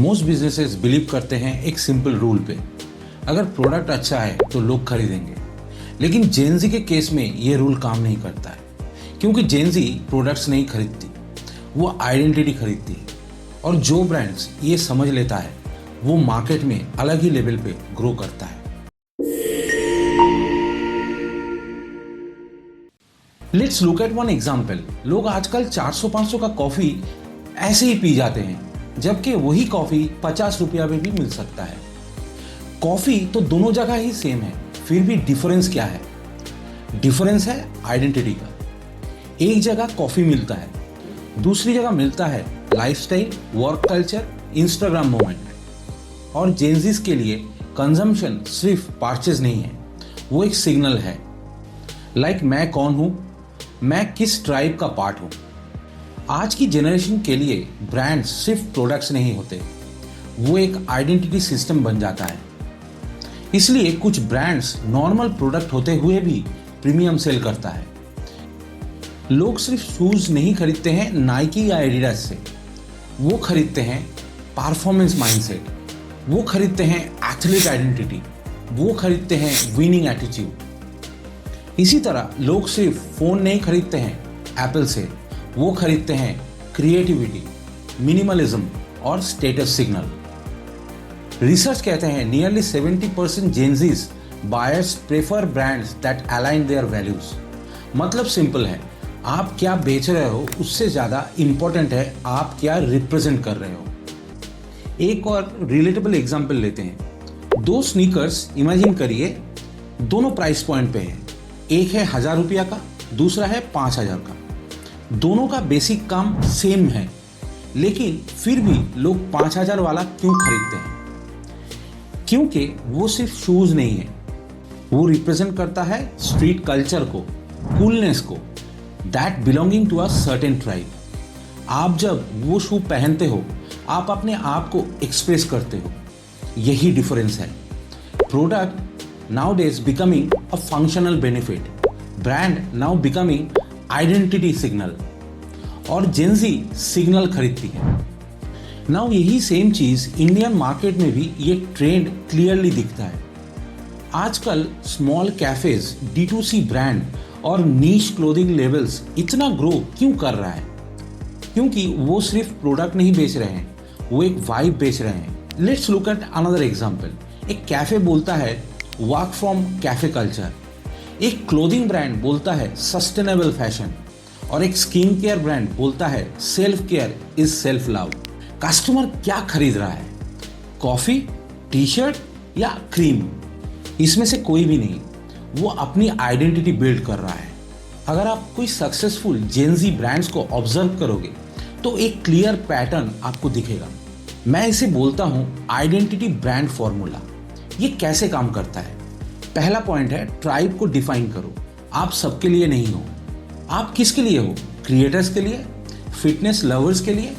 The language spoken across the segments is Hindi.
मोस्ट बिजनेसेस बिलीव करते हैं एक सिंपल रूल पे, अगर प्रोडक्ट अच्छा है तो लोग खरीदेंगे। लेकिन जेनजी के केस में ये रूल काम नहीं करता है, क्योंकि जेनजी प्रोडक्ट्स नहीं खरीदती, वो आइडेंटिटी खरीदती है। और जो ब्रांड्स ये समझ लेता है वो मार्केट में अलग ही लेवल पे ग्रो करता है। Let's look at one example. लोग आजकल 400-500 का कॉफी ऐसे ही पी जाते हैं, जबकि वही कॉफी 50 रुपया में भी मिल सकता है। कॉफी तो दोनों जगह ही सेम है, फिर भी डिफरेंस क्या है? डिफरेंस है आइडेंटिटी का। एक जगह कॉफी मिलता है, दूसरी जगह मिलता है lifestyle, work culture, Instagram moment. और जेनजीज के लिए कंजम्पशन सिर्फ परचेज नहीं है, वो एक सिग्नल है। लाइक मैं कौन हूं, मैं किस ट्राइब का पार्ट हूं। आज की जनरेशन के लिए ब्रांड्स सिर्फ प्रोडक्ट्स नहीं होते, वो एक आइडेंटिटी सिस्टम बन जाता है। इसलिए कुछ ब्रांड्स नॉर्मल प्रोडक्ट होते हुए भी प्रीमियम सेल करता है। लोग सिर्फ शूज नहीं खरीदते हैं नाइकी या एडिडास से, वो खरीदते हैं परफॉर्मेंस माइंडसेट, वो खरीदते हैं एथलीट आइडेंटिटी, वो खरीदते हैं विनिंग एटीट्यूड। इसी तरह लोग सिर्फ फोन नहीं खरीदते हैं एप्पल से, वो खरीदते हैं क्रिएटिविटी, मिनिमलिज्म और स्टेटस सिग्नल। रिसर्च कहते हैं nearly 70% Gen Zs buyers prefer brands that align there values. मतलब सिंपल है, आप क्या बेच रहे हो उससे ज़्यादा इंपॉर्टेंट है आप क्या रिप्रेजेंट कर रहे हो। एक और रिलेटेबल एग्जांपल लेते हैं। दो स्नीकर्स इमेजिन करिए, दोनों प्राइस पॉइंट पे हैं। एक है 1000 रुपया का, दूसरा है 5000 का। दोनों का बेसिक काम सेम है, लेकिन फिर भी लोग 5000 वाला क्यों खरीदते हैं? क्योंकि वो सिर्फ शूज नहीं है, वो रिप्रेजेंट करता है स्ट्रीट कल्चर को, कूलनेस को, that belonging to a certain tribe. आप जब वो शू पहनते हो, आप अपने आप को एक्सप्रेस करते हो। यही डिफरेंस है। Product nowadays becoming a functional benefit, brand now becoming identity signal, और जेनजी सिग्नल खरीदती है। नाउ यही सेम चीज इंडियन मार्केट में भी ये ट्रेंड क्लियरली दिखता है। आजकल स्मॉल कैफेज, D2C ब्रांड और नीश क्लोथिंग लेवल्स इतना ग्रो क्यों कर रहा है? क्योंकि वो सिर्फ प्रोडक्ट नहीं बेच रहे हैं, वो एक वाइब बेच रहे हैं। Let's look at another example. एक कैफे बोलता है वर्क फ्रॉम कैफे कल्चर, एक क्लोथिंग ब्रांड बोलता है सस्टेनेबल फैशन, और एक स्किन केयर ब्रांड बोलता है self care is self love. Customer क्या खरीद रहा है? कॉफी, टी शर्ट या क्रीम? इसमें से कोई भी नहीं, वो अपनी आइडेंटिटी बिल्ड कर रहा है। अगर आप कोई सक्सेसफुल जेनजी ब्रांड्स को ऑब्जर्व करोगे तो एक क्लियर पैटर्न आपको दिखेगा। मैं इसे बोलता हूं आइडेंटिटी ब्रांड फॉर्मूला। ये कैसे काम करता है? पहला पॉइंट है ट्राइब को डिफाइन करो। आप सबके लिए नहीं हो, आप किसके लिए हो? क्रिएटर्स के लिए, फिटनेस लवर्स के लिए,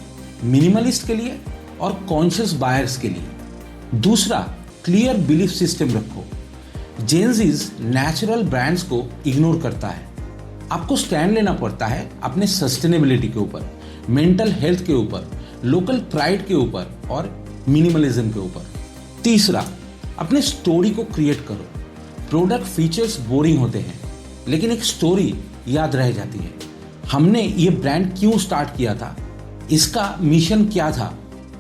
मिनिमलिस्ट के लिए और कॉन्शियस बायर्स के लिए। दूसरा, क्लियर बिलीफ सिस्टम रखो। जेनजीज नेचुरल ब्रांड्स को इग्नोर करता है। आपको स्टैंड लेना पड़ता है अपने सस्टेनेबिलिटी के ऊपर, मेंटल हेल्थ के ऊपर, लोकल प्राइड के ऊपर और मिनिमलिज्म के ऊपर। तीसरा, अपने स्टोरी को क्रिएट करो। प्रोडक्ट फीचर्स बोरिंग होते हैं, लेकिन एक स्टोरी याद रह जाती है। हमने ये ब्रांड क्यों स्टार्ट किया था, इसका मिशन क्या था,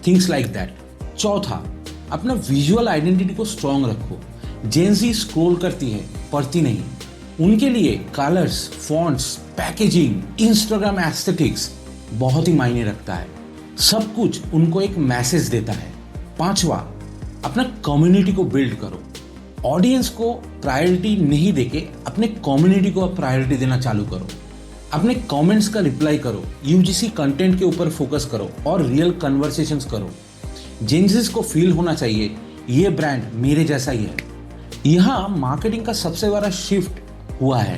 थिंग्स लाइक दैट। चौथा, अपना विजुअल आइडेंटिटी को स्ट्रॉन्ग रखो। जेनजी स्क्रॉल करती है, पढ़ती नहीं। उनके लिए colours, fonts, packaging, Instagram aesthetics बहुत ही मायने रखता है। सब कुछ उनको एक मैसेज देता है। पांचवा, अपना कम्युनिटी को बिल्ड करो। ऑडियंस को प्रायोरिटी नहीं देके अपने कम्युनिटी को प्रायोरिटी देना चालू करो। अपने कमेंट्स का रिप्लाई करो, यूजीसी कंटेंट के ऊपर फोकस करो और रियल कन्वर्सेशंस करो। जेनजीज को फील होना चाहिए ये ब्रांड मेरे जैसा ही है। यहाँ मार्केटिंग का सबसे बड़ा शिफ्ट हुआ है।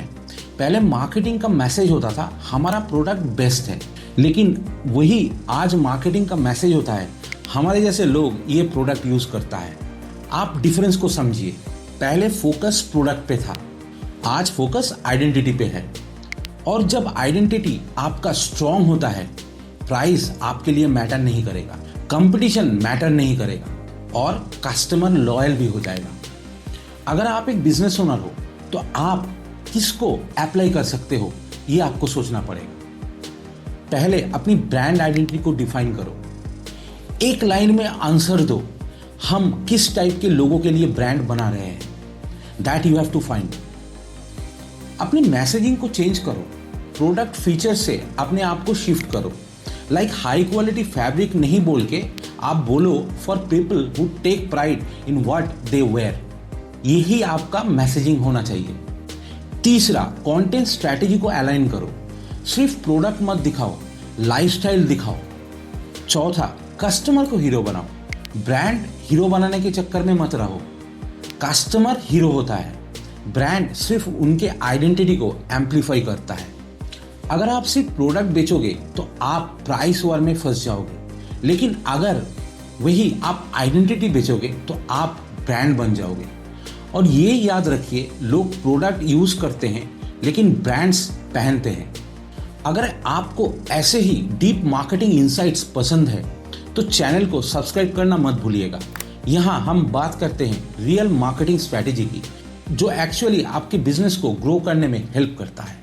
पहले मार्केटिंग का मैसेज होता था हमारा प्रोडक्ट बेस्ट है, लेकिन वही आज मार्केटिंग का मैसेज होता है हमारे जैसे लोग ये प्रोडक्ट यूज करता है। आप डिफरेंस को समझिए। पहले फोकस प्रोडक्ट पे था, आज फोकस आइडेंटिटी पे है। और जब आइडेंटिटी आपका स्ट्रॉन्ग होता है, प्राइस आपके लिए मैटर नहीं करेगा। कंपटीशन मैटर नहीं करेगा और कस्टमर लॉयल भी हो जाएगा। अगर आप एक बिजनेस ओनर हो तो आप किसको अप्लाई कर सकते हो, ये आपको सोचना पड़ेगा। पहले अपनी ब्रांड आइडेंटिटी को डिफाइन करो। एक लाइन में आंसर दो, हम किस टाइप के लोगों के लिए ब्रांड बना रहे हैं। That you have to find. अपनी मैसेजिंग को चेंज करो, प्रोडक्ट फीचर से अपने आप को शिफ्ट करो। लाइक हाई क्वालिटी फैब्रिक नहीं बोल के आप बोलो for people who take pride in what they wear. यही आपका मैसेजिंग होना चाहिए। तीसरा, कंटेंट स्ट्रैटेजी को अलाइन करो। सिर्फ प्रोडक्ट मत दिखाओ, लाइफस्टाइल दिखाओ। चौथा, कस्टमर को हीरो बनाओ। ब्रांड हीरो बनाने के चक्कर में मत रहो। कस्टमर हीरो होता है, ब्रांड सिर्फ उनके आइडेंटिटी को एम्पलीफाई करता है। अगर आप सिर्फ प्रोडक्ट बेचोगे तो आप प्राइस वॉर में फंस जाओगे, लेकिन अगर वही आप आइडेंटिटी बेचोगे तो आप ब्रांड बन जाओगे। और ये याद रखिए, लोग प्रोडक्ट यूज करते हैं लेकिन ब्रांड्स पहनते हैं। अगर आपको ऐसे ही डीप मार्केटिंग इनसाइट्स पसंद है तो चैनल को सब्सक्राइब करना मत भूलिएगा। यहाँ हम बात करते हैं रियल मार्केटिंग स्ट्रैटेजी की, जो एक्चुअली आपके बिजनेस को ग्रो करने में हेल्प करता है।